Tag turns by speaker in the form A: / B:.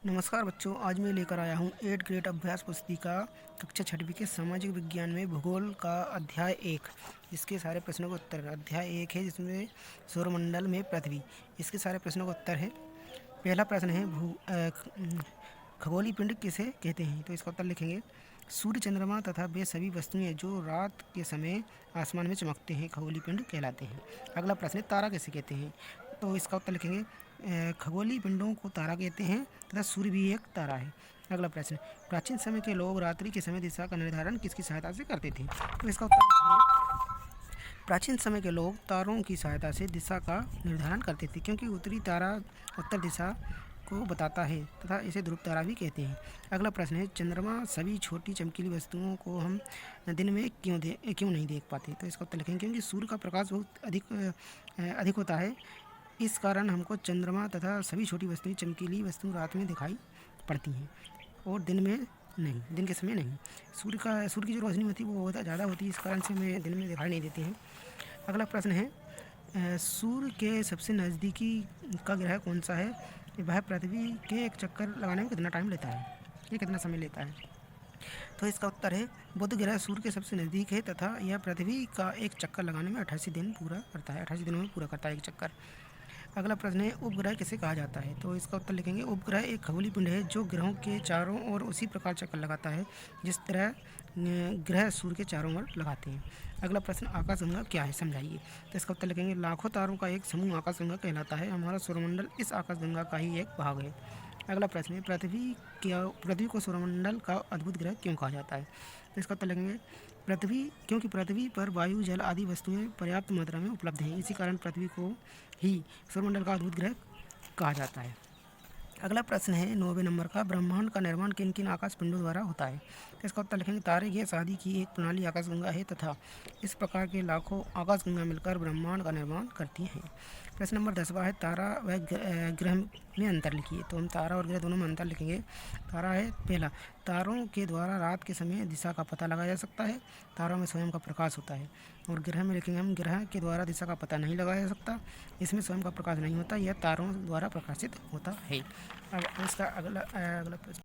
A: नमस्कार बच्चों, आज मैं लेकर आया हूँ 8th ग्रेड अभ्यास पुस्तिका कक्षा 6वीं के सामाजिक विज्ञान में भूगोल का अध्याय 1। इसके सारे प्रश्नों का उत्तर अध्याय 1 है, जिसमें सौरमंडल में पृथ्वी। इसके सारे प्रश्नों का उत्तर है। पहला प्रश्न है खगोलीय पिंड किसे कहते हैं? तो इसका उत्तर लिखेंगे सूर्य, चंद्रमा तथा वे सभी वस्तुएं जो रात के समय आसमान में चमकते हैं खगोलीय पिंड कहलाते हैं। अगला प्रश्न है तारा किसे कहते हैं? तो इसका उत्तर लिखेंगे खगोलीय पिंडों को तारा कहते हैं तथा सूर्य भी एक तारा है। अगला प्रश्न, प्राचीन समय के लोग रात्रि के समय दिशा का निर्धारण किसकी सहायता से करते थे? तो इसका उत्तर लिखेंगे प्राचीन समय के लोग तारों की सहायता से दिशा का निर्धारण करते थे, क्योंकि उत्तरी तारा उत्तर दिशा को बताता है तथा इसे ध्रुव तारा भी कहते हैं। अगला प्रश्न है चंद्रमा सभी छोटी चमकीली वस्तुओं को हम दिन में क्यों नहीं देख पाते? तो इसका उत्तर लिखेंगे क्योंकि सूर्य का प्रकाश बहुत अधिक होता है। इस कारण हमको चंद्रमा तथा सभी छोटी वस्तुएं चमकीली वस्तुएं रात में दिखाई पड़ती हैं और दिन में नहीं, दिन के समय नहीं। सूर्य की जो रोशनी होती है वो बहुत ज़्यादा होती है, इस कारण से हमें दिन में दिखाई नहीं देती हैं। अगला प्रश्न है सूर्य के सबसे नज़दीकी का ग्रह कौन सा है? वह पृथ्वी के एक चक्कर लगाने में कितना टाइम लेता है? ये कितना समय लेता है? तो इसका उत्तर है बुध ग्रह सूर्य के सबसे नज़दीक है तथा यह पृथ्वी का एक चक्कर लगाने में 88 दिन पूरा करता है, 88 दिनों में पूरा करता है एक चक्कर। अगला प्रश्न है उपग्रह किसे कहा जाता है? तो इसका उत्तर लिखेंगे उपग्रह एक खगोलीय पिंड है जो ग्रहों के चारों ओर उसी प्रकार चक्कर लगाता है जिस तरह ग्रह सूर्य के चारों ओर लगाते हैं। अगला प्रश्न आकाशगंगा क्या है, समझाइए। तो इसका उत्तर लिखेंगे लाखों तारों का एक समूह आकाशगंगा कहलाता है। हमारा सौरमंडल इस आकाशगंगा का ही एक भाग है। अगला प्रश्न है पृथ्वी को सौरमंडल का अद्भुत ग्रह क्यों कहा जाता है? तो इसका उत्तर लिखेंगे क्योंकि पृथ्वी पर वायु, जल आदि वस्तुएं पर्याप्त मात्रा में उपलब्ध हैं। इसी कारण पृथ्वी को ही सौरमंडल का अद्भुत ग्रह कहा जाता है। अगला प्रश्न है 9वें नंबर का ब्रह्मांड का निर्माण किन किन आकाश पिंडों द्वारा होता है? तो इसका उत्तर लिखेंगे तारे गैस आदि की एक प्रणाली आकाशगंगा है तथा इस प्रकार के लाखों आकाशगंगा मिलकर ब्रह्मांड का निर्माण करती हैं। प्रश्न नंबर 10वां है तारा व ग्रह में अंतर लिखिए। तो हम तारा और ग्रह दोनों में अंतर लिखेंगे। तारा है पहला, तारों के द्वारा रात के समय दिशा का पता लगाया जा सकता है। तारों में स्वयं का प्रकाश होता है। और ग्रह में लिखेंगे हम ग्रह के द्वारा दिशा का पता नहीं लगाया जा सकता, इसमें स्वयं का प्रकाश नहीं होता, यह तारों द्वारा प्रकाशित होता है। अब इसका अगला प्रश्न